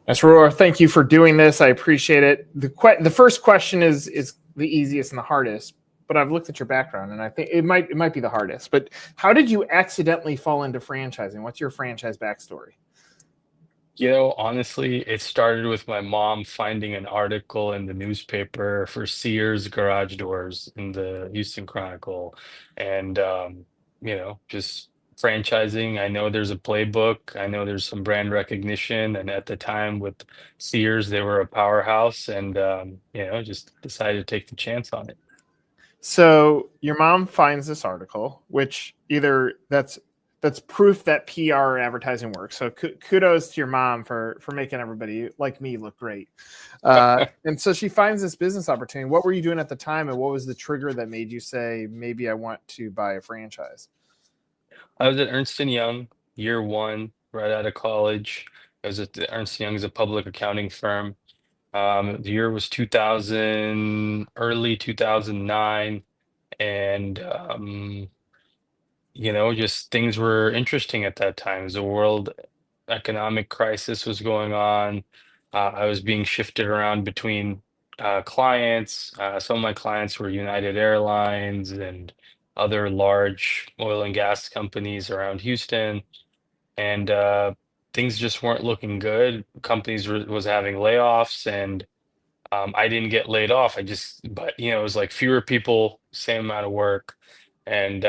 Masroor, thank you for doing this. I appreciate it. The first question is the easiest and the hardest, but I've looked at your background and I think it might be the hardest. But how did you accidentally fall into franchising? What's your franchise backstory? Honestly, it started with my mom finding an article in the newspaper for Sears garage doors in the Houston Chronicle. And, just franchising. I know there's a playbook, I know there's some brand recognition. And at the time with Sears, they were a powerhouse and, just decided to take the chance on it. So your mom finds this article, which either that's proof that PR advertising works. So kudos to your mom for making everybody like me look great. And so she finds this business opportunity. What were you doing at the time, and what was the trigger that made you say maybe I want to buy a franchise? I was at Ernst& Young, year one, right out of college. I was at the Ernst& Young is a public accounting firm. The year was 2000, early 2009, and just things were interesting at that time. The world economic crisis was going on. I was being shifted around between clients. Some of my clients were United Airlines and other large oil and gas companies around Houston, and things just weren't looking good. Companies was having layoffs, and I didn't get laid off. But it was like fewer people, same amount of work. And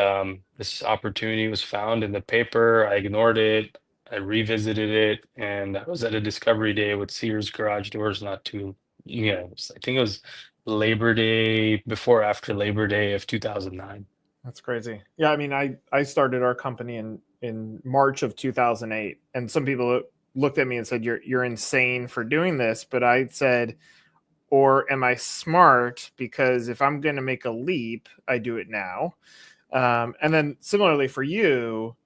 this opportunity was found in the paper. I ignored it. I revisited it, and I was at a discovery day with Sears garage doors not too, I think it was Labor Day, before or after Labor Day of 2009. That's crazy. Yeah, I mean, I started our company in March of 2008, and some people looked at me and said you're insane for doing this, but I said, or am I smart? Because if I'm going to make a leap, I do it now. And then similarly for you,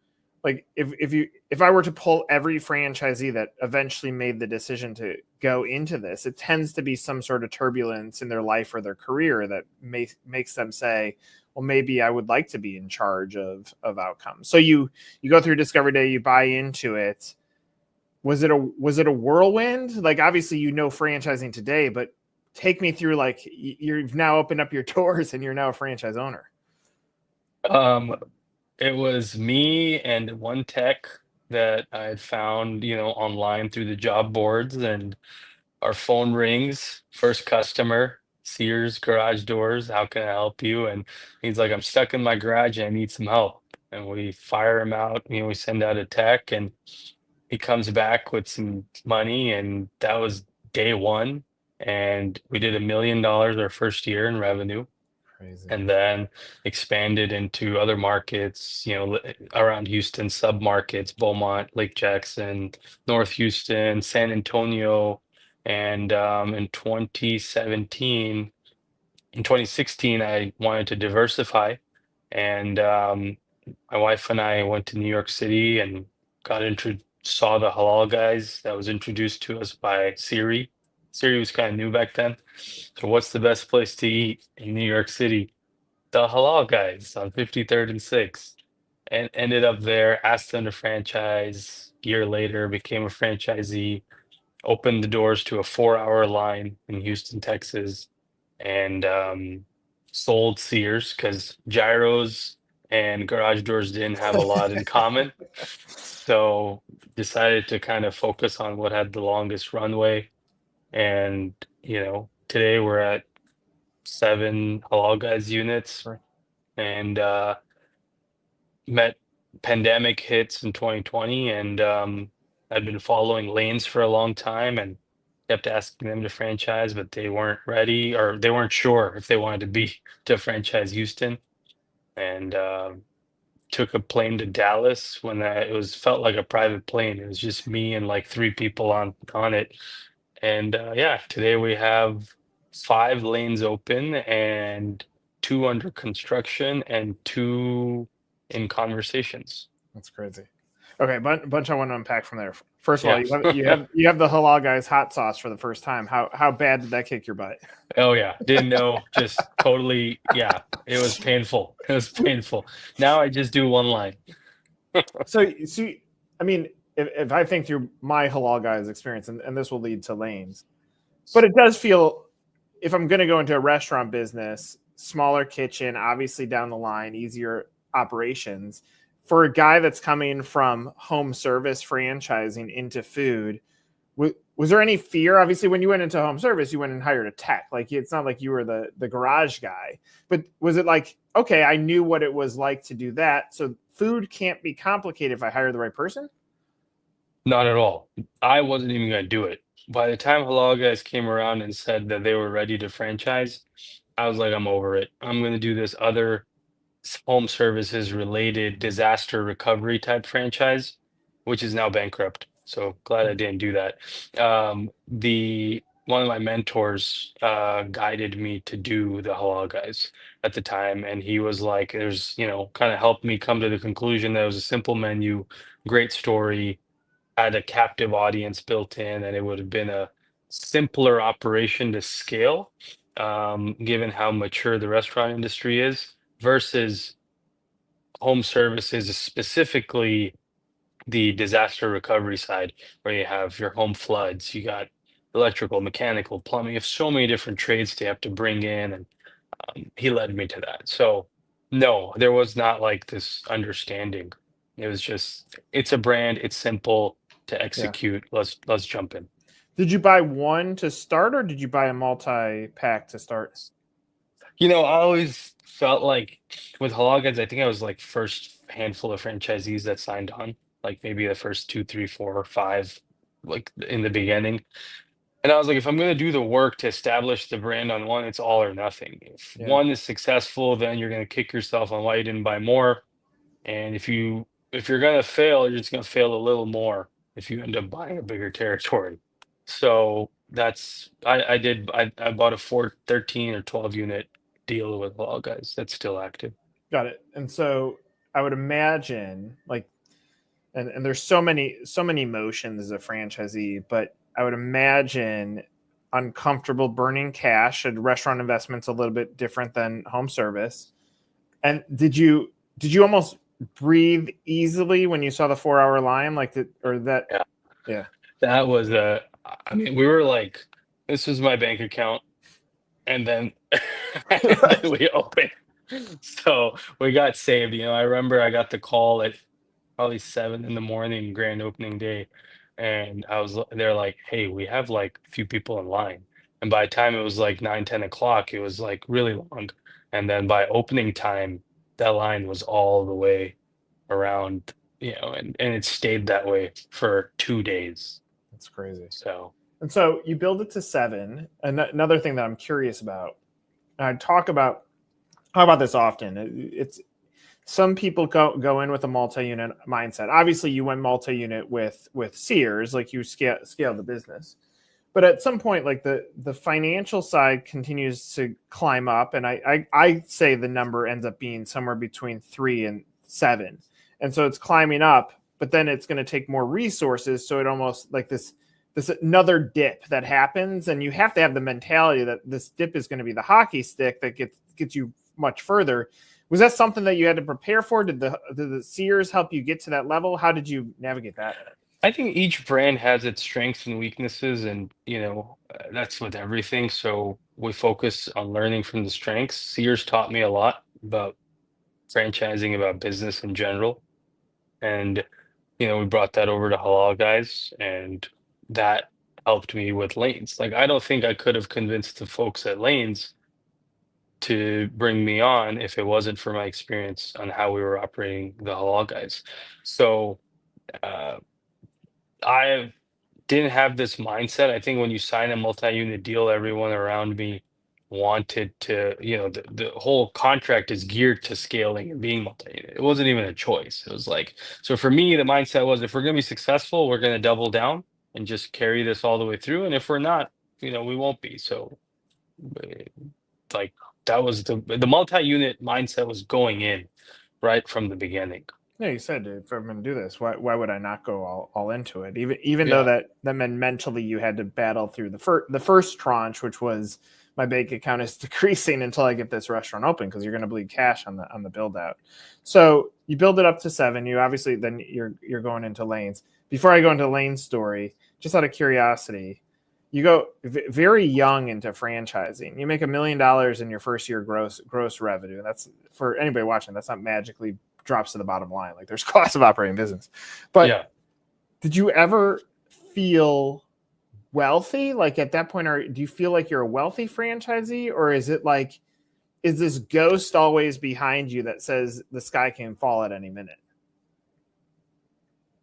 like if I were to pull every franchisee that eventually made the decision to go into this, it tends to be some sort of turbulence in their life or their career that makes them say, well, maybe I would like to be in charge of outcomes. So you go through Discovery Day, you buy into it. Was it a whirlwind? Like obviously franchising today, but take me through, like, you've now opened up your doors and you're now a franchise owner. Um, it was me and one tech that I had found, online through the job boards, and our phone rings, first customer, Sears garage doors, how can I help you? And he's like, I'm stuck in my garage and I need some help. And we fire him out, we send out a tech, and he comes back with some money, and that was day one. And we did $1 million our first year in revenue, Crazy. and then expanded into other markets, around Houston, sub-markets, Beaumont, Lake Jackson, North Houston, San Antonio. And in 2016, I wanted to diversify. And my wife and I went to New York City and saw the Halal guys that was introduced to us by Siri. Siri was kind of new back then. So what's the best place to eat in New York City? The Halal guys on 53rd and 6th, and ended up there, asked them to franchise. Year later, became a franchisee, opened the doors to a 4-hour line in Houston, Texas, and sold Sears because gyros and garage doors didn't have a lot in common. So decided to kind of focus on what had the longest runway. And, today we're at 7 Halal guys units, and met pandemic hits in 2020, and I'd been following Laynes for a long time and kept asking them to franchise, but they weren't ready, or they weren't sure if they wanted to be to franchise Houston. And took a plane to Dallas when it was felt like a private plane. It was just me and like three people on it. And yeah, today we have 5 lanes open and 2 under construction and 2 in conversations. That's crazy. Okay, bunch I want to unpack from there. First of all, Yeah. you have the Halal guys hot sauce for the first time. How bad did that kick your butt? Oh yeah. Didn't know. Just totally. Yeah. It was painful. It was painful. Now I just do one line. So I mean, if I think through my Halal Guys experience, and this will lead to Laynes, but it does feel, if I'm going to go into a restaurant business, smaller kitchen, obviously down the line, easier operations. For a guy that's coming from home service franchising into food, was there any fear? Obviously, when you went into home service, you went and hired a tech. Like, it's not like you were the garage guy. But was it like, okay, I knew what it was like to do that, so food can't be complicated if I hire the right person? Not at all. I wasn't even going to do it. By the time Halal Guys came around and said that they were ready to franchise, I was like, I'm over it. I'm going to do this other home services related disaster recovery type franchise, which is now bankrupt. So glad I didn't do that. The one of my mentors guided me to do the Halal Guys at the time, and he was like, "There's, kind of helped me come to the conclusion that it was a simple menu, great story, had a captive audience built in, and it would have been a simpler operation to scale, given how mature the restaurant industry is, versus home services, specifically the disaster recovery side, where you have your home floods, you got electrical, mechanical, plumbing, you have so many different trades to have to bring in, and he led me to that. So no, there was not like this understanding. It was just, it's a brand, it's simple to Yeah. execute. Let's jump in. Did you buy one to start, or did you buy a multi-pack to start? I always felt like with Halal Guides, I think I was like first handful of franchisees that signed on, like maybe the first two, three, four, or five, like in the beginning. And I was like, if I'm going to do the work to establish the brand on one, it's all or nothing. If Yeah, one is successful, then you're going to kick yourself on why you didn't buy more. And if you're going to fail, you're just going to fail a little more if you end up buying a bigger territory. So that's I bought a 13 or 12 unit deal with Halal Guys that's still active. got it. And so I would imagine, like, and there's so many emotions as a franchisee, but I would imagine uncomfortable burning cash. And restaurant investment's a little bit different than home service. And did you almost breathe easily when you saw the 4 hour line, like that, or that? Yeah, Yeah. that was I mean, we were like, this was my bank account, and then and then we opened. So we got saved. I remember I got the call at probably 7 in the morning, grand opening day. And they're like, hey, we have like a few people in line. And by the time it was like 9, 10 o'clock, it was like really long. And then by opening time, that line was all the way around, and it stayed that way for 2 days. That's crazy. So And so you build it to 7. And another thing that I'm curious about, and I talk about this often. It's some people go in with a multi-unit mindset. Obviously, you went multi-unit with Sears, like you scale the business. But at some point, like the financial side continues to climb up, and I say the number ends up being somewhere between 3 and 7, and so it's climbing up. But then it's going to take more resources, so it almost like this another dip that happens, and you have to have the mentality that this dip is going to be the hockey stick that gets you much further. Was that something that you had to prepare for? Did the Sears help you get to that level? How did you navigate that? I think each brand has its strengths and weaknesses, and that's with everything. So we focus on learning from the strengths. Sears taught me a lot about franchising, about business in general, and we brought that over to Halal Guys, and that helped me with Lanes. Like, I don't think I could have convinced the folks at Lanes to bring me on if it wasn't for my experience on how we were operating the Halal Guys. So uh, I didn't have this mindset. I think when you sign a multi-unit deal, everyone around me wanted to, the whole contract is geared to scaling and being multi-unit. It wasn't even a choice. It was like, so for me, the mindset was, if we're going to be successful, we're going to double down and just carry this all the way through. And if we're not, we won't be. So eh, like, that was the multi-unit mindset was going in right from the beginning. Yeah, you said, if I'm going to do this, why would I not go all into it? Even though Yeah. that meant mentally you had to battle through the first tranche, which was, my bank account is decreasing until I get this restaurant open, because you're going to bleed cash on the build out. So you build it up to 7. You obviously then you're going into Lanes. before I go into Layne's story, just out of curiosity, you go very young into franchising. You make $1 million in your first year gross revenue. That's, for anybody watching, that's not magically drops to the bottom line. Like, there's cost of operating business. But did you ever feel wealthy? Like, at that point, do you feel like you're a wealthy franchisee, or is it like, is this ghost always behind you that says the sky can fall at any minute?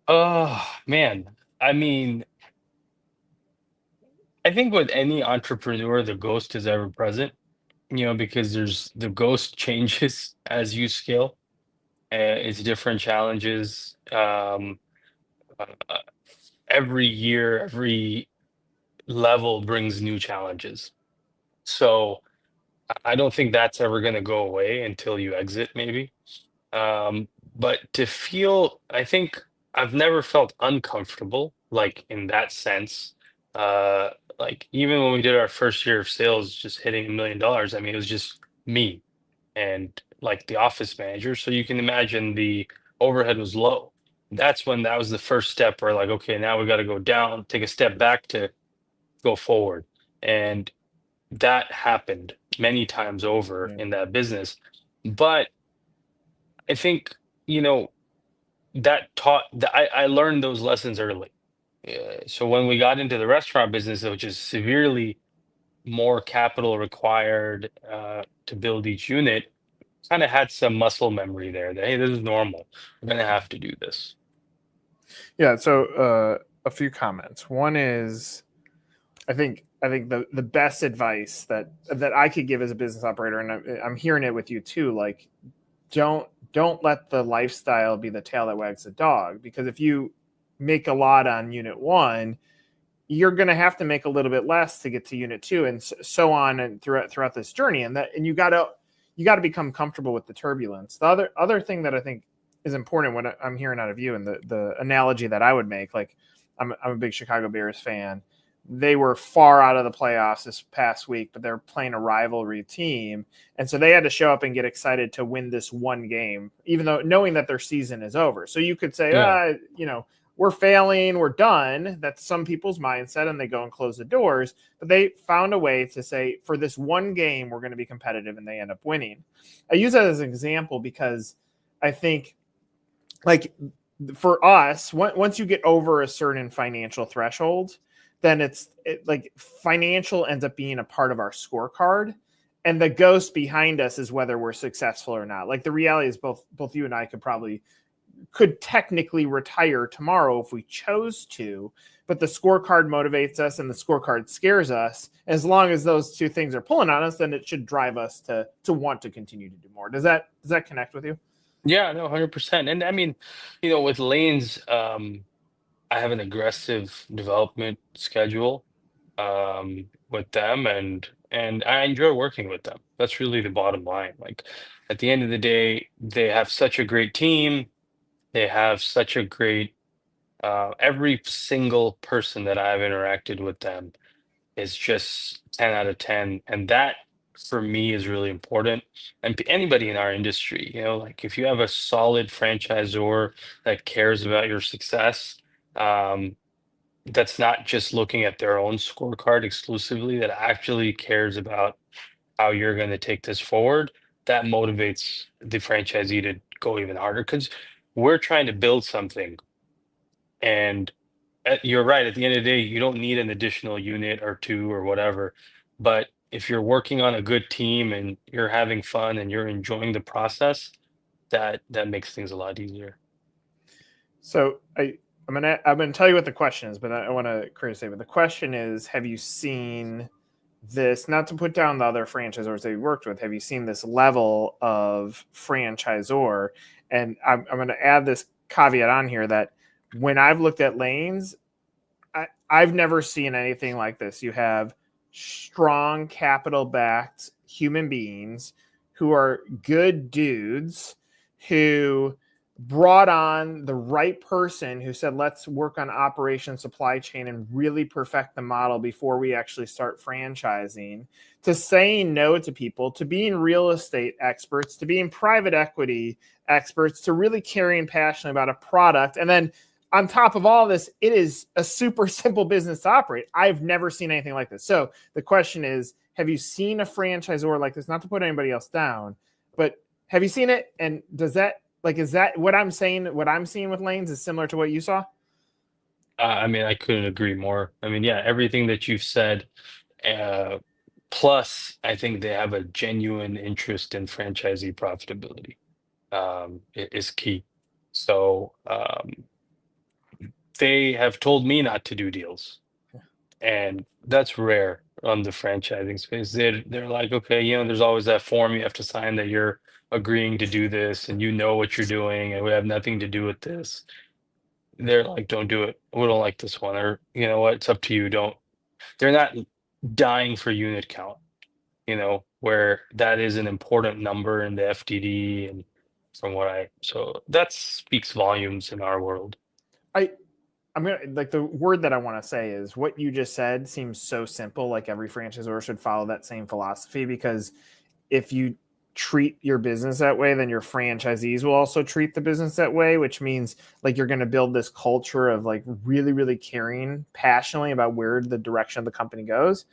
Oh man, I mean, I think with any entrepreneur, the ghost is ever present, because the ghost changes as you scale. It's different challenges. Uh, every year, every level brings new challenges. So I don't think that's ever going to go away until you exit, maybe. Um, but I think I've never felt uncomfortable, like in that sense. Uh, like even when we did our first year of sales, just hitting $1 million, I mean, it was just me and like the office manager. So you can imagine the overhead was low. That was the first step where like, okay, now we got to go down, take a step back to go forward. And that happened many times over in that business. But I think, you know, that taught that I learned those lessons early. So when we got into the restaurant business, which is severely more capital required to build each unit, kind of had some muscle memory there that, hey, this is normal. We're going to have to do this. Yeah. So a few comments. One is, I think the best advice that I could give as a business operator, and I'm hearing it with you too, like, don't let the lifestyle be the tail that wags the dog, because if you make a lot on unit 1, you're going to have to make a little bit less to get to unit 2, and so on, and throughout this journey. And you got to become comfortable with the turbulence. The other thing that I think is important, what I'm hearing out of you, and the analogy that I would make, like, I'm a big Chicago Bears fan. They were far out of the playoffs this past week, but they're playing a rivalry team. And so they had to show up and get excited to win this one game, even though knowing that their season is over. So you could say, we're failing, we're done. That's some people's mindset, and they go and close the doors. But they found a way to say, for this one game, we're going to be competitive, and they end up winning. I use that as an example because I think, like, for us, once you get over a certain financial threshold, then like financial ends up being a part of our scorecard, and the ghost behind us is whether we're successful or not. Like, the reality is both you and I could technically retire tomorrow if we chose to, but the scorecard motivates us and the scorecard scares us. As long as those two things are pulling on us, then it should drive us to want to continue to do more. Does that connect with you? Yeah, no, 100%. And I mean, with lanes, I have an aggressive development schedule with them, and I enjoy working with them. That's really the bottom line. Like at the end of the day, they have such a great team. They have such a great every single person that I've interacted with them is just 10 out of 10. And that for me is really important. And anybody in our industry, like if you have a solid franchisor that cares about your success, um, that's not just looking at their own scorecard exclusively, that actually cares about how you're going to take this forward, that motivates the franchisee to go even harder because we're trying to build something. And you're right. At the end of the day, you don't need an additional unit or two or whatever. But if you're working on a good team and you're having fun and you're enjoying the process, that makes things a lot easier. So I'm gonna tell you what the question is, but I want to create a statement. The question is, have you seen this? Not to put down the other franchisors that you worked with. Have you seen this level of franchisor? And I'm going to add this caveat on here that when I've looked at Laynes, I've never seen anything like this. You have strong capital-backed human beings who are good dudes who brought on the right person who said, let's work on operation, supply chain, and really perfect the model before we actually start franchising, to saying no to people, to being real estate experts, to being private equity experts, to really caring passionately about a product, and then on top of all this, it is a super simple business to operate. I've never seen anything like this. So the question is, have you seen a franchisor like this? Not to put anybody else down, but have you seen it? And does that, like, is that what I'm saying? What I'm seeing with Laynes is similar to what you saw? I mean, I couldn't agree more. I mean, yeah, everything that you've said. Uh, Plus, I think they have a genuine interest in franchisee profitability. Is key. So they have told me not to do deals, and that's rare on the franchising space. They're like, okay, there's always that form you have to sign that you're agreeing to do this, and you know what you're doing, and we have nothing to do with this. They're like, don't do it. We don't like this one, or you know what? It's up to you. Don't. They're not dying for unit count. Where that is an important number in the FDD and so that speaks volumes in our world. I'm gonna, like, the word that I want to say is what you just said seems so simple. Like every franchisor should follow that same philosophy, because if you treat your business that way, then your franchisees will also treat the business that way, which means like you're going to build this culture of like really, really caring passionately about where the direction of the company goes.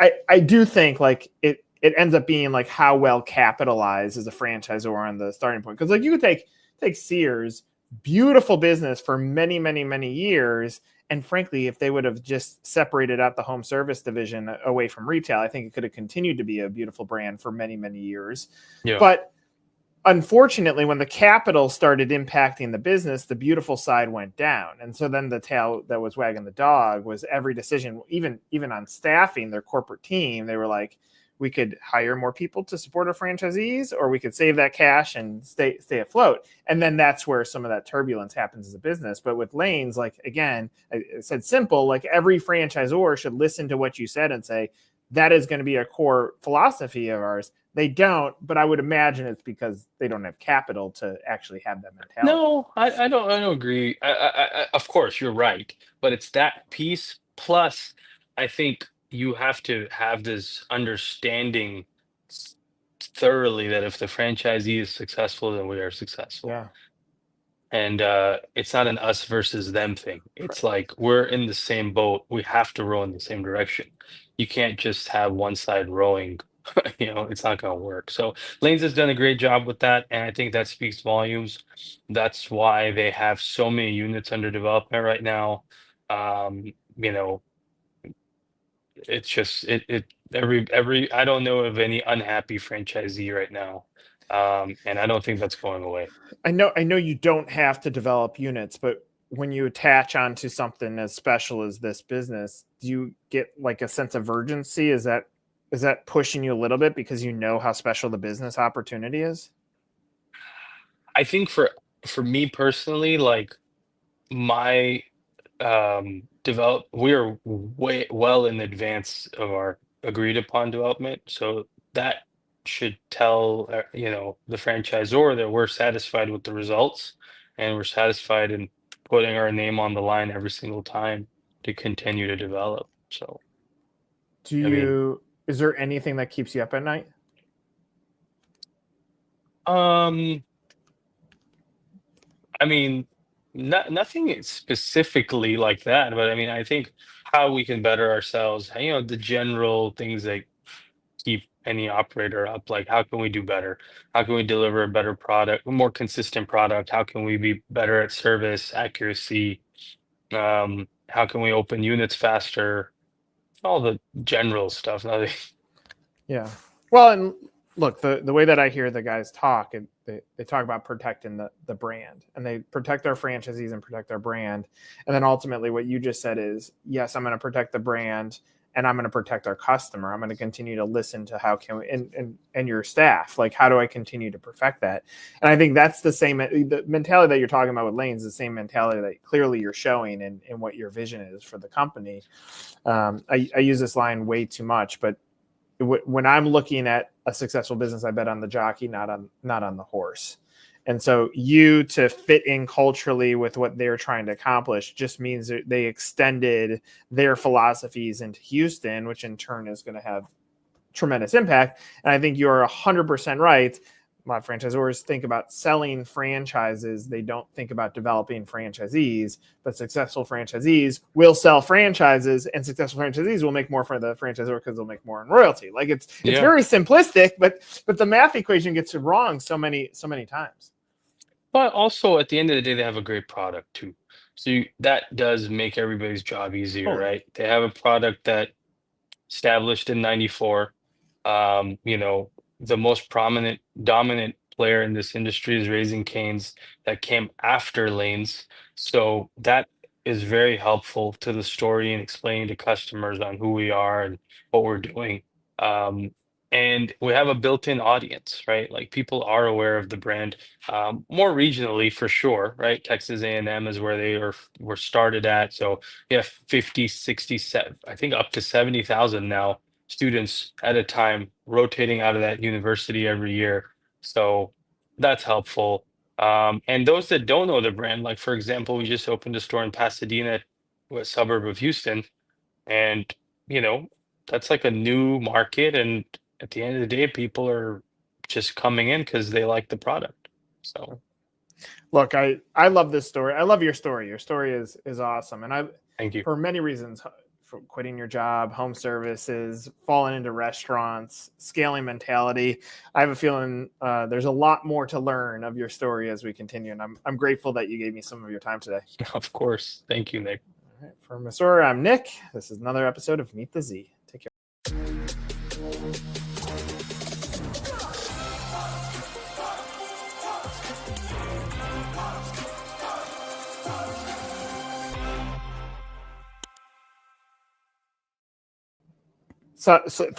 I do think like it ends up being like how well capitalized is a franchisor on the starting point. Because like you could take Sears, beautiful business for many, many, many years. And frankly, if they would have just separated out the home service division away from retail, I think it could have continued to be a beautiful brand for many, many years. Yeah. But unfortunately, when the capital started impacting the business, the beautiful side went down. And so then the tail that was wagging the dog was every decision, even on staffing their corporate team. They were like, we could hire more people to support our franchisees, or we could save that cash and stay afloat. And then that's where some of that turbulence happens as a business. But with Laynes, like, again, I said simple, like every franchisor should listen to what you said and say, that is going to be a core philosophy of ours. They don't, but I would imagine it's because they don't have capital to actually have that mentality. No, I don't agree. Of course, you're right, but it's that piece plus I think you have to have this understanding thoroughly that if the franchisee is successful, then we are successful. Yeah. And it's not an us versus them thing. It's like we're in the same boat. We have to row in the same direction. You can't just have one side rowing. It's not going to work. So Laynes has done a great job with that, and I think that speaks volumes. That's why they have so many units under development right now. Um, you know, it's just every I don't know of any unhappy franchisee right now, and I don't think that's going away. I know you don't have to develop units, but when you attach onto something as special as this business, do you get like a sense of urgency? Is that pushing you a little bit because you know how special the business opportunity is? I think for me personally, like my we are way well in advance of our agreed upon development, so that should tell the franchisor that we're satisfied with the results and we're satisfied in putting our name on the line every single time to continue to develop. So Is there anything that keeps you up at night? I mean, nothing specifically like that, but I mean, I think how we can better ourselves, the general things that keep any operator up, like how can we do better? How can we deliver a better product, a more consistent product? How can we be better at service, accuracy? How can we open units faster? All the general stuff. Nothing. Yeah. Well, and look, the way that I hear the guys talk, and they talk about protecting the brand, and they protect their franchisees and protect their brand. And then ultimately what you just said is, yes, I'm going to protect the brand and I'm going to protect our customer. I'm going to continue to listen to how can we, and your staff, like, how do I continue to perfect that? And I think that's the mentality that you're talking about with Laynes, the same mentality that clearly you're showing in what your vision is for the company. I use this line way too much, but when I'm looking at a successful business, I bet on the jockey, not on the horse. And so you to fit in culturally with what they're trying to accomplish just means that they extended their philosophies into Houston, which in turn is going to have tremendous impact. And I think you're 100% right. a lot of franchisors think about selling franchises. They don't think about developing franchisees, but successful franchisees will sell franchises, and successful franchisees will make more for the franchisor because they'll make more in royalty. Like it's very simplistic, but the math equation gets it wrong so many times. But also at the end of the day, they have a great product too. So that does make everybody's job easier, right? They have a product that established in 94. The most prominent, dominant player in this industry is Raising Cane's that came after Laynes. So that is very helpful to the story and explaining to customers on who we are and what we're doing. And we have a built-in audience, right? Like people are aware of the brand, more regionally for sure, right? Texas A&M is where they were started at. So we have 50, 60, I think up to 70,000 now students at a time rotating out of that university every year. So that's helpful. And those that don't know the brand, like for example, we just opened a store in Pasadena, a suburb of Houston, and that's like a new market. And at the end of the day, people are just coming in because they like the product. So look, I love this story. I love your story. Your story is awesome. And thank you. For many reasons, for quitting your job, home services, falling into restaurants, scaling mentality. I have a feeling there's a lot more to learn of your story as we continue. And I'm grateful that you gave me some of your time today. Of course. Thank you, Nick. All right, for Masroor, I'm Nick. This is another episode of Meet the Z. Take care. So